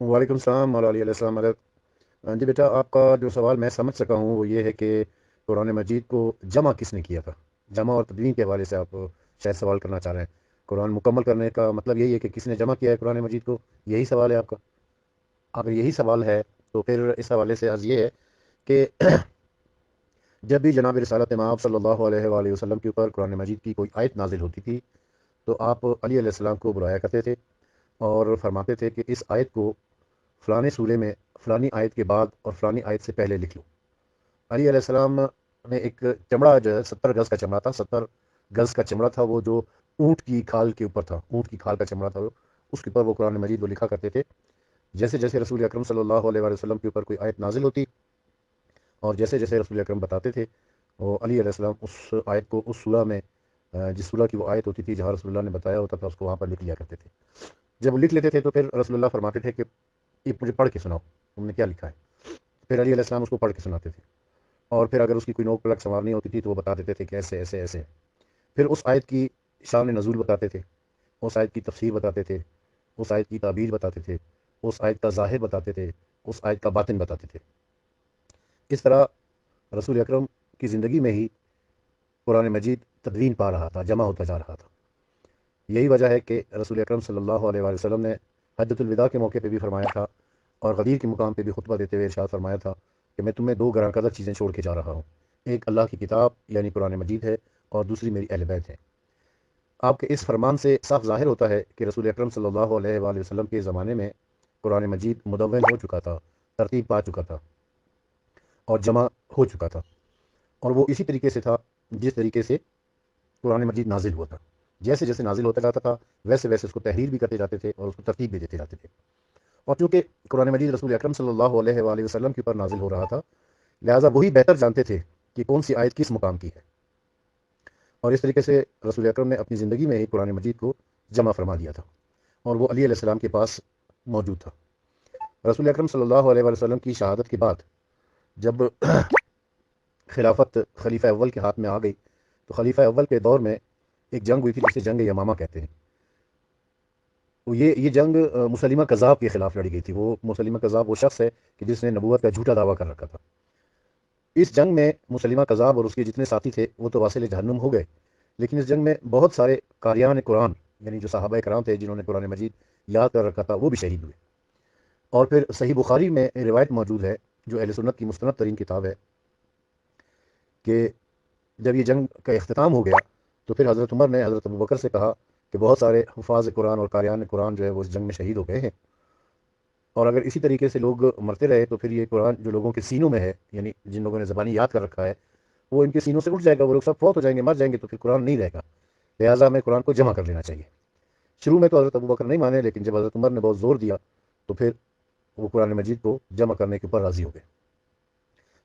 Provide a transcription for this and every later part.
وعلیکم السلام علیہ السلام علیکم جی بیٹا، آپ کا جو سوال میں سمجھ سکا ہوں وہ یہ ہے کہ قرآن مجید کو جمع کس نے کیا تھا؟ جمع اور تدوین کے حوالے سے آپ شاید سوال کرنا چاہ رہے ہیں۔ قرآن مکمل کرنے کا مطلب یہی ہے کہ کس نے جمع کیا ہے قرآن مجید کو، یہی سوال ہے آپ کا؟ اگر یہی سوال ہے تو پھر اس حوالے سے عرض یہ ہے کہ جب بھی جناب رسالت مآب صلی اللہ علیہ وآلہ وسلم کے اوپر قرآن مجید کی کوئی آیت نازل ہوتی تھی تو آپ علی علیہ السلام کو بلایا کرتے تھے اور فرماتے تھے کہ اس آیت کو فلاں سورے میں فلانی آیت کے بعد اور فلانی آیت سے پہلے لکھ لو۔ علی علیہ السلام نے ایک چمڑا جو ہے 70 گز کا چمڑا تھا، 70 گز کا چمڑا تھا، وہ جو اونٹ کی کھال کے اوپر تھا، اونٹ کی کھال کا چمڑا تھا وہ، اس کے اوپر وہ قرآن مجید وہ لکھا کرتے تھے۔ جیسے جیسے رسول اکرم صلی اللہ علیہ وآلہ وسلم کے اوپر کوئی آیت نازل ہوتی اور جیسے جیسے رسول اکرم بتاتے تھے، وہ علی علیہ السلام اس آیت کو اس سورہ میں جس سورہ کی وہ آیت ہوتی تھی جہاں رسول اللہ نے بتایا ہوتا تھا اس کو وہاں پر لکھ لیا کرتے تھے۔ جب وہ لکھ لیتے تھے تو پھر رسول اللہ فرماتے تھے کہ یہ مجھے پڑھ کے سناؤ، تم نے کیا لکھا ہے؟ پھر علی علیہ السلام اس کو پڑھ کے سناتے تھے، اور پھر اگر اس کی کوئی نوک پلک سنوارنی ہوتی تھی تو وہ بتا دیتے تھے کہ ایسے ایسے ایسے۔ پھر اس آیت کی شان نزول بتاتے تھے، اس آیت کی تفسیر بتاتے تھے، اس آیت کی تعبیر بتاتے تھے، اس آیت کا ظاہر بتاتے تھے، اس آیت کا باطن بتاتے تھے۔ اس طرح رسول اکرم کی زندگی میں ہی قرآن مجید تدوین پا رہا تھا، جمع ہوتا جا رہا تھا۔ یہی وجہ ہے کہ رسول اکرم صلی اللہ علیہ وآلہ وسلم نے حجۃ الوداع کے موقع پہ بھی فرمایا تھا اور غدیر کے مقام پہ بھی خطبہ دیتے ہوئے ارشاد فرمایا تھا کہ میں تمہیں دو گراں قدر چیزیں چھوڑ کے جا رہا ہوں، ایک اللہ کی کتاب یعنی قرآن مجید ہے اور دوسری میری اہل بیت ہے۔ آپ کے اس فرمان سے صاف ظاہر ہوتا ہے کہ رسول اکرم صلی اللہ علیہ وآلہ وسلم کے زمانے میں قرآن مجید مدون ہو چکا تھا، ترتیب پا چکا تھا اور جمع ہو چکا تھا، اور وہ اسی طریقے سے تھا جس طریقے سے قرآن مجید نازل ہوا تھا۔ جیسے جیسے نازل ہوتا جاتا تھا ویسے ویسے اس کو تحریر بھی کرتے جاتے تھے اور اس کو ترتیب بھی دیتے جاتے تھے۔ اور چونکہ قرآن مجید رسول اکرم صلی اللہ علیہ وآلہ وسلم کے اوپر نازل ہو رہا تھا، لہٰذا وہی بہتر جانتے تھے کہ کون سی آیت کس مقام کی ہے، اور اس طریقے سے رسول اکرم نے اپنی زندگی میں ہی قرآن مجید کو جمع فرما دیا تھا اور وہ علی علیہ السلام کے پاس موجود تھا۔ رسول اکرم صلی اللہ علیہ وآلہ وسلم کی شہادت کے بعد جب خلافت خلیفہ اول کے ہاتھ میں آ گئی تو خلیفہ اول کے دور میں ایک جنگ ہوئی تھی جسے جنگ یمامہ کہتے ہیں۔ وہ یہ جنگ مسلمہ کذاب کے خلاف لڑی گئی تھی۔ وہ مسلمہ کذاب وہ شخص ہے کہ جس نے نبوت کا جھوٹا دعویٰ کر رکھا تھا۔ اس جنگ میں مسلمہ کذاب اور اس کے جتنے ساتھی تھے وہ تو واصل جہنم ہو گئے، لیکن اس جنگ میں بہت سارے قاریان قرآن یعنی جو صحابہ کرام تھے جنہوں نے قرآن مجید یاد کر رکھا تھا وہ بھی شہید ہوئے۔ اور پھر صحیح بخاری میں روایت موجود ہے جو اہل سنت کی مستند ترین کتاب ہے کہ جب یہ جنگ کا اختتام ہو گیا تو پھر حضرت عمر نے حضرت ابوبکر سے کہا کہ بہت سارے حفاظ قرآن اور قاریان قرآن جو ہے وہ اس جنگ میں شہید ہو گئے ہیں، اور اگر اسی طریقے سے لوگ مرتے رہے تو پھر یہ قرآن جو لوگوں کے سینوں میں ہے یعنی جن لوگوں نے زبانی یاد کر رکھا ہے وہ ان کے سینوں سے اٹھ جائے گا، وہ لوگ سب فوت ہو جائیں گے، مر جائیں گے، تو پھر قرآن نہیں رہے گا۔ لہٰذا ہمیں قرآن کو جمع کر لینا چاہیے۔ شروع میں تو حضرت ابوبکر نہیں مانے، لیکن جب حضرت عمر نے بہت زور دیا تو پھر وہ قرآن مجید کو جمع کرنے کے اوپر راضی ہو گئے۔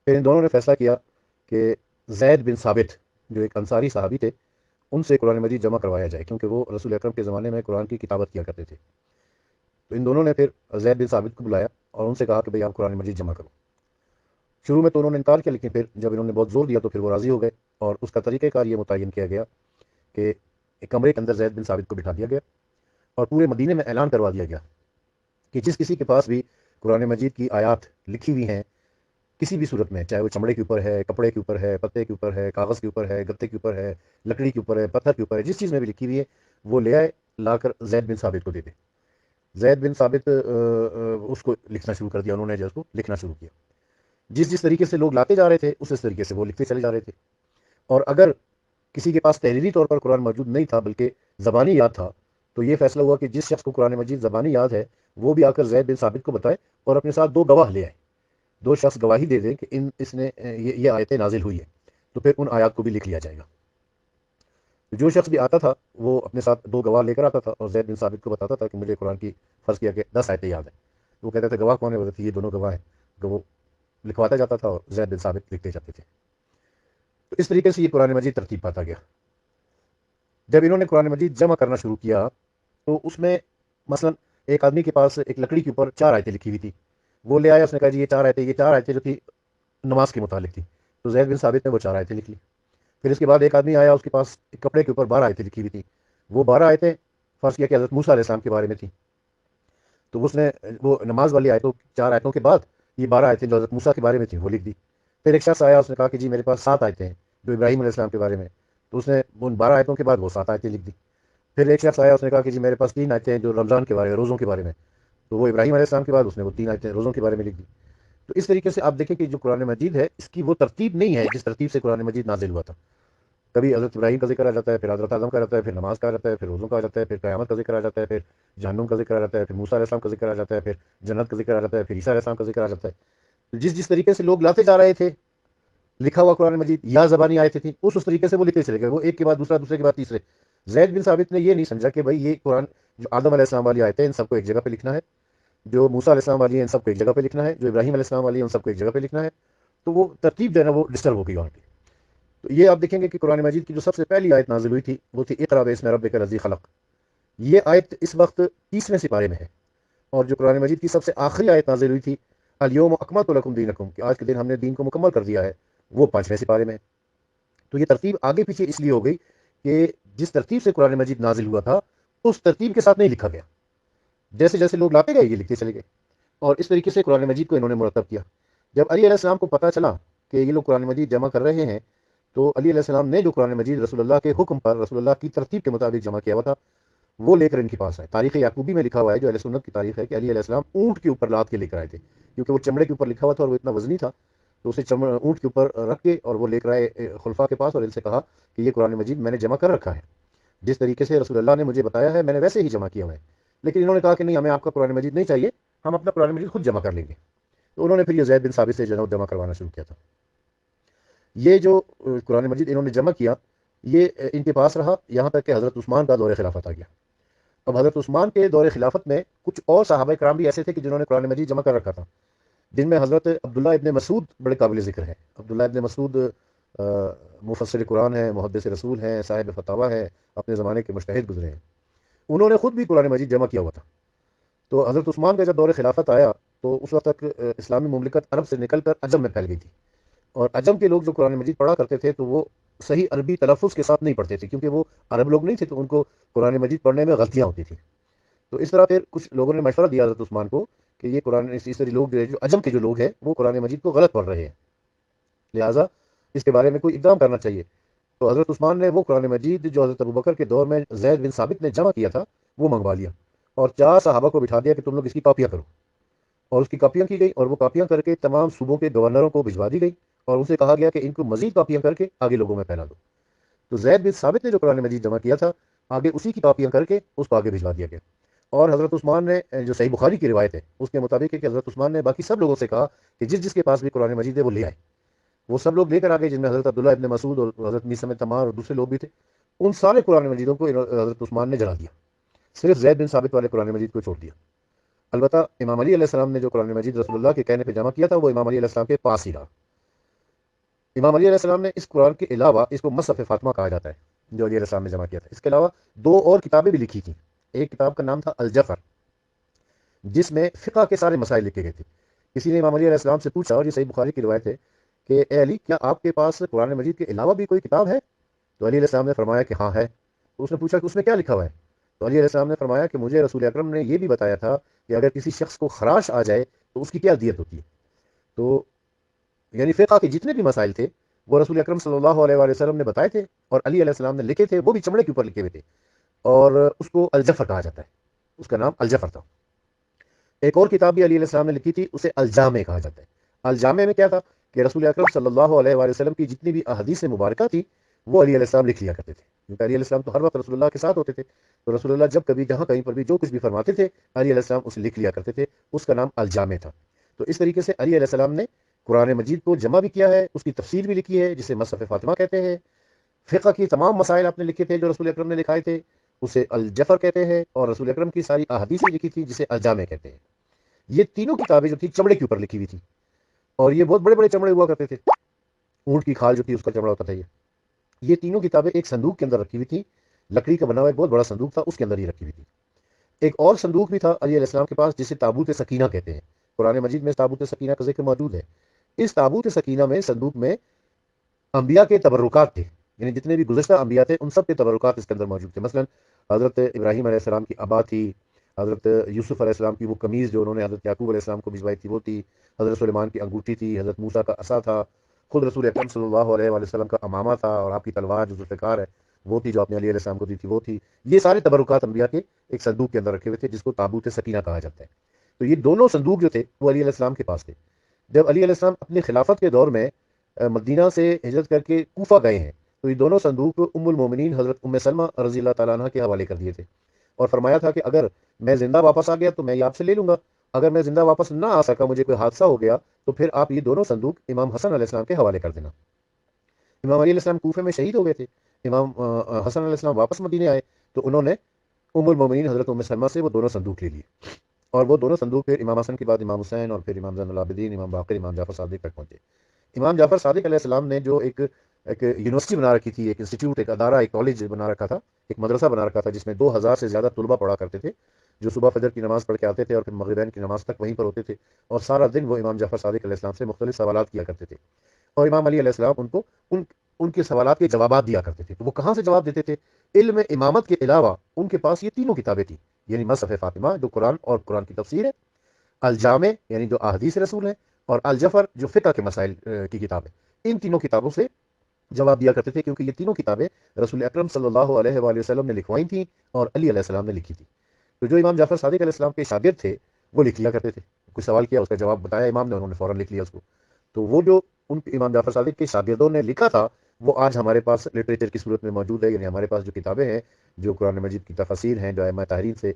پھر ان دونوں نے فیصلہ کیا کہ زید بن ثابت جو ایک انصاری صحابی تھے ان سے قرآن مجید جمع کروایا جائے، کیونکہ وہ رسول اکرم کے زمانے میں قرآن کی کتابت کیا کرتے تھے۔ تو ان دونوں نے پھر زید بن ثابت کو بلایا اور ان سے کہا کہ بھئی آپ قرآن مجید جمع کرو۔ شروع میں تو انہوں نے انکار کیا، لیکن پھر جب انہوں نے بہت زور دیا تو پھر وہ راضی ہو گئے، اور اس کا طریقہ کار یہ متعین کیا گیا کہ ایک کمرے کے اندر زید بن ثابت کو بٹھا دیا گیا اور پورے مدینے میں اعلان کروا دیا گیا کہ جس کسی کے پاس بھی قرآن مجید کی آیات لکھی ہوئی ہیں کسی بھی صورت میں، چاہے وہ چمڑے کے اوپر ہے، کپڑے کے اوپر ہے، پتے کے اوپر ہے، کاغذ کے اوپر ہے، گتے کے اوپر ہے، لکڑی کے اوپر ہے، پتھر کے اوپر ہے، جس چیز میں بھی لکھی ہوئی ہے وہ لے آئے، لا کر زید بن ثابت کو دے دے۔ زید بن ثابت اس کو لکھنا شروع کر دیا، انہوں نے جو اس کو لکھنا شروع کیا۔ جس جس طریقے سے لوگ لاتے جا رہے تھے اس طریقے سے وہ لکھتے چلے جا رہے تھے، اور اگر کسی کے پاس تحریری طور پر قرآن موجود نہیں تھا بلکہ زبانی یاد تھا تو یہ فیصلہ ہوا کہ جس شخص کو قرآن مجید زبانی یاد ہے وہ بھی آ کر زید بن ثابت کو بتائے اور اپنے ساتھ دو گواہ لے آئے، دو شخص گواہی دے دیں کہ اس نے یہ آیتیں نازل ہوئی ہیں، تو پھر ان آیات کو بھی لکھ لیا جائے گا۔ جو شخص بھی آتا تھا وہ اپنے ساتھ دو گواہ لے کر آتا تھا اور زید بن ثابت کو بتاتا تھا کہ مجھے قرآن کی فرض کیا کہ 10 آیتیں یاد ہیں۔ وہ کہتے تھے گواہ کون ہے؟ بولتے تھے یہ دونوں گواہ ہیں، تو وہ لکھواتا جاتا تھا اور زید بن ثابت لکھتے جاتے تھے۔ تو اس طریقے سے یہ قرآن مجید ترتیب پاتا گیا۔ جب انہوں نے قرآن مجید جمع کرنا شروع کیا تو اس میں مثلا ایک آدمی کے پاس ایک لکڑی کے اوپر 4 آیتیں لکھی ہوئی تھی، وہ لے آیا، اس نے کہا جی یہ چار آیتیں جو تھی نماز کے متعلق تھی، تو زید بن ثابت نے وہ 4 آیتیں لکھ لی۔ پھر اس کے بعد ایک آدمی آیا، اس کے پاس ایک کپڑے کے اوپر 12 آیتیں لکھی ہوئی تھی، وہ 12 آیتیں فرض کیا کہ حضرت موسیٰ علیہ السلام کے بارے میں تھی، تو اس نے وہ نماز والی آیتوں 4 آیتوں کے بعد یہ 12 آیتیں جو حضرت موسیٰ کے بارے میں تھیں وہ لکھ دی. پھر ایک شخص آیا, اس نے کہا کہ جی میرے پاس 7 آیتیں ہیں جو ابراہیم علیہ السلام کے بارے میں, تو اس نے ان 12 آیتوں کے بعد وہ 7 آیتیں لکھ دی. پھر ایک شخص آیا, اس نے کہا کہ جی میرے پاس 3 آیتیں ہیں جو رمضان کے بارے میں, روزوں کے بارے میں, تو وہ ابراہیم علیہ السلام کے بعد اس نے وہ 3 آیتیں روزوں کے بارے میں لکھ دی. تو اس طریقے سے آپ دیکھیں کہ جو قرآن مجید ہے اس کی وہ ترتیب نہیں ہے جس ترتیب سے قرآن مجید نازل ہوا تھا. کبھی حضرت ابراہیم کا ذکر آ جاتا ہے, پھر حضرت اعظم کا جاتا ہے, پھر نماز کا آ جاتا ہے, پھر روزوں کا آ جاتا ہے, پھر قیامت کا ذکر آ جاتا ہے, پھر جہنم کا ذکر آ جاتا ہے, پھر موسیٰ علیہ السلام کا ذکر آ جاتا ہے, پھر جنت کا ذکر آ جاتا ہے, پھر عیسیٰ علیہ السلام کا ذکر آ جاتا ہے. تو جس طریقے سے لوگ لاتے جا رہے تھے لکھا ہوا قرآن مجید یا زبانی آیتیں تھیں, اس طریقے سے وہ لکھتے چلے گئے, وہ ایک کے بعد دوسرا, دوسرے کے بعد تیسرے. زید بن ثابت نے یہ نہیں سمجھا کہ بھائی یہ قرآن جو آدم علیہ السلام والی آیتیں ان سب کو ایک جگہ پہ لکھنا ہے, جو موسیٰ علیہ السلام والی ہیں ان سب کو ایک جگہ پہ لکھنا ہے, جو ابراہیم علیہ السلام والی ہیں ان سب کو ایک جگہ پہ لکھنا ہے. تو وہ ترتیب جو ہے نا وہ ڈسٹرب ہو گئی وہاں کی. تو یہ آپ دیکھیں گے کہ قرآن مجید کی جو سب سے پہلی آیت نازل ہوئی تھی وہ تھی اقرأ باسم ربک الذی خلق. یہ آیت اس وقت 30ویں سپارے میں ہے. اور جو قرآن مجید کی سب سے آخری آیت نازل ہوئی تھی الیوم اکملت لکم دینکم, کہ آج کے دن ہم نے دین کو مکمل کر دیا ہے, وہ 5ویں سپارے میں. تو یہ ترتیب آگے پیچھے اس لیے ہو گئی کہ جس ترتیب سے قرآن مجید نازل ہوا تھا اس ترتیب کے ساتھ نہیں لکھا گیا. جیسے جیسے لوگ لاتے گئے یہ لکھتے چلے گئے, اور اس طریقے سے قرآن مجید کو انہوں نے مرتب کیا. جب علی علیہ السلام کو پتہ چلا کہ یہ لوگ قرآن مجید جمع کر رہے ہیں, تو علی علیہ السلام نے جو قرآن مجید رسول اللہ کے حکم پر رسول اللہ کی ترتیب کے مطابق جمع کیا ہوا تھا وہ لے کر ان کے پاس آئے. تاریخ یعقوبی میں لکھا ہوا ہے, جو اہل سنت کی تاریخ ہے, کہ علی علیہ السلام اونٹ کے اوپر لاد کے لے کر آئے تھے, کیونکہ وہ چمڑے کے اوپر لکھا ہوا تھا اور وہ اتنا وزنی تھا, تو اسے اونٹ کے اوپر رکھ کے اور وہ لے کر آئے خلفاء کے پاس, اور ان سے کہا کہ یہ قرآن مجید میں نے جمع کر رکھا ہے, جس طریقے سے رسول اللہ نے مجھے بتایا ہے میں نے ویسے ہی جمع کیا ہوا ہے. لیکن انہوں نے کہا کہ نہیں, ہمیں آپ کا قرآن مجید نہیں چاہیے, ہم اپنا قرآن مجید خود جمع کر لیں گے. تو انہوں نے پھر یہ زید بن ثابت سے جمع کروانا شروع کیا تھا. یہ جو قرآن مجید انہوں نے جمع کیا یہ ان کے پاس رہا یہاں تک کہ حضرت عثمان کا دور خلافت آ گیا. اب حضرت عثمان کے دور خلافت میں کچھ اور صحابہ کرام بھی ایسے تھے کہ جنہوں نے قرآن مجید جمع کر رکھا تھا, جن میں حضرت عبداللہ ابن مسعود بڑے قابل ذکر ہیں. عبداللہ ابن مسعود مفسر قرآن ہیں, محدث رسول ہیں, صاحب فتاویٰ ہیں, اپنے زمانے کے مجتہد گزرے ہیں. انہوں نے خود بھی قرآن مجید جمع کیا ہوا تھا. تو حضرت عثمان کا جب دور خلافت آیا تو اس وقت تک اسلامی مملکت عرب سے نکل کر عجم میں پھیل گئی تھی, اور عجم کے لوگ جو قرآن مجید پڑھا کرتے تھے تو وہ صحیح عربی تلفظ کے ساتھ نہیں پڑھتے تھے, کیونکہ وہ عرب لوگ نہیں تھے, تو ان کو قرآن مجید پڑھنے میں غلطیاں ہوتی تھیں. تو اس طرح پھر کچھ لوگوں نے مشورہ دیا حضرت عثمان کو کہ یہ قرآن اس طرح لوگ جو عجم کے جو لوگ ہیں وہ قرآن مجید کو غلط پڑھ رہے ہیں, لہٰذا اس کے بارے میں کوئی اقدام کرنا چاہیے. تو حضرت عثمان نے وہ قرآن مجید جو حضرت ابوبکر کے دور میں زید بن ثابت نے جمع کیا تھا وہ منگوا لیا, اور 4 صحابہ کو بٹھا دیا کہ تم لوگ اس کی کاپیاں کرو, اور اس کی کاپیاں کی گئی, اور وہ کاپیاں کر کے تمام صوبوں کے گورنروں کو بھجوا دی گئی, اور ان سے کہا گیا کہ ان کو مزید کاپیاں کر کے آگے لوگوں میں پھیلا دو. تو زید بن ثابت نے جو قرآن مجید جمع کیا تھا آگے اسی کی کاپیاں کر کے اس کو آگے بھجوا دیا گیا. اور حضرت عثمان نے جو صحیح بخاری کی روایت ہے اس کے مطابق ہے کہ حضرت عثمان نے باقی سب لوگوں سے کہا کہ جس جس کے پاس بھی قرآن مجید ہے وہ لے آئے. وہ سب لوگ لے کر آگے, جن میں حضرت عبداللہ ابن مسعود اور حضرت میثم تمار اور دوسرے لوگ بھی تھے. ان سارے قرآن مجیدوں کو حضرت عثمان نے جلا دیا, صرف زید بن ثابت والے قرآن مجید کو چھوڑ دیا. البتہ امام علی علیہ السلام نے جو قرآن مجید رسول اللہ کے کہنے پہ جمع کیا تھا وہ امام علی علیہ السلام کے پاس ہی رہا. امام علی علیہ السلام نے اس قرآن کے علاوہ, اس کو مصحف فاطمہ کہا جاتا ہے جو علی علیہ السلام نے جمع کیا تھا, اس کے علاوہ 2 اور کتابیں بھی لکھی تھیں. ایک کتاب کا نام تھا الجفر, جس میں فقہ کے سارے مسائل لکھے گئے تھے. کسی نے امام علی علیہ السلام سے پوچھا, اور یہ صحیح بخاری کی روایت ہے, کہ اے علی کیا آپ کے پاس قرآن مجید کے علاوہ بھی کوئی کتاب ہے؟ تو علی علیہ السلام نے فرمایا کہ ہاں ہے. تو اس نے پوچھا کہ اس میں کیا لکھا ہوا ہے؟ تو علی علیہ السلام نے فرمایا کہ مجھے رسول اکرم نے یہ بھی بتایا تھا کہ اگر کسی شخص کو خراش آ جائے تو اس کی کیا دیت ہوتی ہے. تو یعنی فقہ کے جتنے بھی مسائل تھے وہ رسول اکرم صلی اللہ علیہ وآلہ وسلم نے بتائے تھے, اور علی علیہ السلام نے لکھے تھے, وہ بھی چمڑے کے اوپر لکھے ہوئے تھے, اور اس کو الجفر کہا جاتا ہے, اس کا نام الجفر تھا. ایک اور کتاب بھی علی علیہ السلام نے لکھی تھی, اسے الجامع کہا جاتا ہے. الجامع میں کیا تھا کہ رسول اکرم صلی اللہ علیہ وآلہ وسلم کی جتنی بھی احادیث مبارکہ تھی وہ علی علیہ السلام لکھ لیا کرتے تھے, کیونکہ علی علیہ السلام تو ہر وقت رسول اللہ کے ساتھ ہوتے تھے. تو رسول اللہ جب کبھی جہاں کہیں پر بھی جو کچھ بھی فرماتے تھے علی علیہ السلام اسے لکھ لیا کرتے تھے, اس کا نام الجامع تھا. تو اس طریقے سے علی علیہ السلام نے قرآن مجید کو جمع بھی کیا ہے, اس کی تفسیر بھی لکھی ہے جسے مصحف فاطمہ کہتے ہیں. فقہ کی تمام مسائل آپ نے لکھے تھے جو رسول اکرم نے لکھائے تھے اسے الجفر کہتے ہیں, اور رسول اکرم کی ساری احادیث لکھی تھی جسے الجامع کہتے ہیں. یہ تینوں کتابیں جو تھی چمڑے کے اوپر لکھی ہوئی تھی, اور یہ بہت بڑے بڑے چمڑے ہوا کرتے تھے, اونٹ کی کھال جو تھی اس کا چمڑا ہوتا تھا. یہ تینوں کتابیں ایک صندوق کے اندر رکھی ہوئی تھی, لکڑی کا بنا ہوا ایک بہت بڑا صندوق تھا, اس کے اندر ہی رکھی ہوئی تھی. ایک اور صندوق بھی تھا علی علیہ السلام کے پاس جسے تابوت سکینہ کہتے ہیں. قرآن مجید میں تابوت سکینہ کا ذکر موجود ہے. اس تابوت سکینہ میں, صندوق میں انبیاء کے تبرکات تھے, یعنی جتنے بھی گزشتہ انبیاء تھے ان سب کے تبرکات اس کے اندر موجود تھے. مثلا حضرت ابراہیم علیہ السلام کی ابا تھی, حضرت یوسف علیہ السلام کی وہ قمیض جو انہوں نے حضرت یعقوب علیہ السلام کو بھجوائی تھی وہ تھی، حضرت سلیمان کی انگوٹھی تھی، حضرت موسیٰ کا عصا تھا، خود رسول اکرم صلی اللہ علیہ وآلہ وسلم کا امامہ تھا، اور آپ کی تلوار جو ذوالفقار ہے وہ تھی، جو آپ نے علی علیہ السلام کو دی تھی وہ تھی۔ یہ سارے تبرکات انبیاء کے ایک صندوق کے اندر رکھے ہوئے تھے، جس کو تابوت سکینہ کہا جاتا ہے۔ تو یہ دونوں صندوق جو تھے وہ علی علیہ السلام کے پاس تھے۔ جب علی علیہ السلام اپنے خلافت کے دور میں مدینہ سے ہجرت کر کے کوفہ گئے ہیں، تو یہ دونوں صندوق ام المومنین حضرت ام سلمہ رضی اللہ تعالیٰ عنہ کے حوالے کر دیے تھے، اور فرمایا تھا کہ اگر میں زندہ واپس آ گیا تو میں یہ آپ سے لے لوں گا، اگر میں زندہ واپس نہ آ سکا، مجھے کوئی حادثہ ہو گیا، تو پھر آپ یہ دونوں صندوق امام حسن علیہ السلام کے حوالے کر دینا۔ امام علی علیہ السلام کوفے میں شہید ہو گئے تھے، امام حسن علیہ السلام واپس مدینے آئے، تو انہوں نے ام المومنین حضرت ام سلمہ سے وہ دونوں صندوق لے لیے، اور وہ دونوں صندوق پھر امام حسن کے بعد امام حسین، اور پھر امام زین العابدین، امام باقر، امام جعفر صادق تک پہنچے۔ امام جعفر صادق علیہ السلام نے جو ایک یونیورسٹی بنا رکھی تھی، ایک انسٹیٹیوٹ، ایک ادارہ، ایک کالج بنا رکھا تھا، ایک مدرسہ بنا رکھا تھا، جس میں 2000 سے زیادہ طلبہ پڑھا کرتے تھے، جو صبح فجر کی نماز پڑھ کے آتے تھے اور پھر مغربین کی نماز تک وہیں پر ہوتے تھے، اور سارا دن وہ امام جعفر صادق علیہ السلام سے مختلف سوالات کیا کرتے تھے، اور امام علی علیہ السلام ان کو ان کے سوالات کے جوابات دیا کرتے تھے۔ تو وہ کہاں سے جواب دیتے تھے؟ علم امامت کے علاوہ ان کے پاس یہ تینوں کتابیں تھیں، یعنی مصحف فاطمہ جو قرآن اور قرآن کی تفسیر ہے، الجامع یعنی جو احادیث رسول ہیں، اور الجفر جو فقہ کے مسائل کی کتاب ہے۔ ان تینوں کتابوں سے جواب دیا کرتے تھے، کیونکہ یہ تینوں کتابیں رسول اکرم صلی اللہ علیہ وآلہ وسلم نے لکھوائی تھیں اور علی علیہ السلام نے لکھی تھی۔ تو جو امام جعفر صادق علیہ السلام کے شاگرد تھے وہ لکھ لیا کرتے تھے، کوئی سوال کیا، اس کا جواب بتایا امام نے، انہوں نے فوراً لکھ لیا اس کو۔ تو وہ جو ان امام جعفر صادق کے شاگردوں نے لکھا تھا، وہ آج ہمارے پاس لٹریچر کی صورت میں موجود ہے، یعنی ہمارے پاس جو کتابیں ہیں، جو قرآن مجید کی تفاسیر ہیں، جو ائمہ طاہرین سے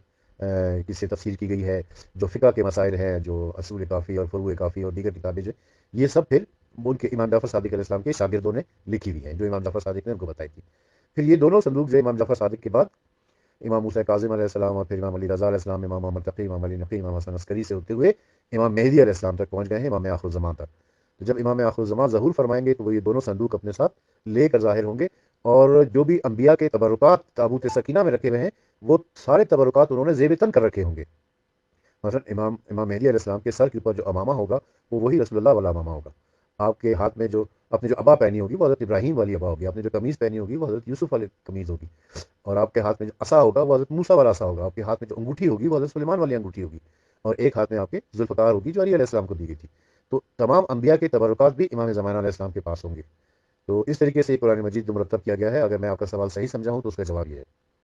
کس سے تفسیر کی گئی ہے، جو فقہ کے مسائل ہیں، جو اصول کافی اور فروع کافی اور دیگر کتابیں، جو یہ سب پھر ان کے امام جعفر صادق علیہ السلام کے شاگردوں نے لکھی ہوئی ہیں، جو امام جعفر صادق نے ان کو بتائی تھی۔ پھر یہ دونوں صندوق جو امام جعفر صادق کے بعد امام موسیٰ کاظم علیہ السلام، اور پھر امام علی رضا علیہ السلام، امام محمد تقی، امام علی نقی، امام حسن عسکری سے ہوتے ہوئے امام مہدی علیہ السلام تک پہنچ گئے ہیں، امام آخر الزمان تک۔ تو جب امام آخر الزمان ظہور فرمائیں گے تو وہ یہ دونوں صندوق اپنے ساتھ لے کر ظاہر ہوں گے، اور جو بھی انبیاء کے تبرکات تابوت سکینہ میں رکھے ہوئے ہیں، وہ سارے تبرکات انہوں نے زیب تن کر رکھے ہوں گے۔ مثلا امام مہدی علیہ السلام کے سر کے اوپر جو امامہ ہوگا وہ وہی رسول اللہ والا امامہ ہوگا۔ آپ کے ہاتھ میں جو آپ نے جو ابا پہنی ہوگی وہ حضرت ابراہیم والی ابا ہوگی، آپ نے جو قمیض پہنی ہوگی وہ حضرت یوسف والی قمیض ہوگی، اور آپ کے ہاتھ میں جو عصا ہوگا وہ حضرت موسیٰ والا عصا ہوگا، آپ کے ہاتھ میں جو انگوٹھی ہوگی وہ حضرت سلیمان والی انگوٹھی ہوگی، اور ایک ہاتھ میں آپ کے ذوالفقار ہوگی جو علی علیہ السلام کو دی گئی تھی۔ تو تمام انبیاء کے تبرکات بھی امام زمانہ علیہ السلام کے پاس ہوں گے۔ تو اس طریقے سے قرآن مجید جو مرتب کیا گیا ہے، اگر میں آپ کا سوال صحیح سمجھا ہوں تو اس کا جواب یہ ہے۔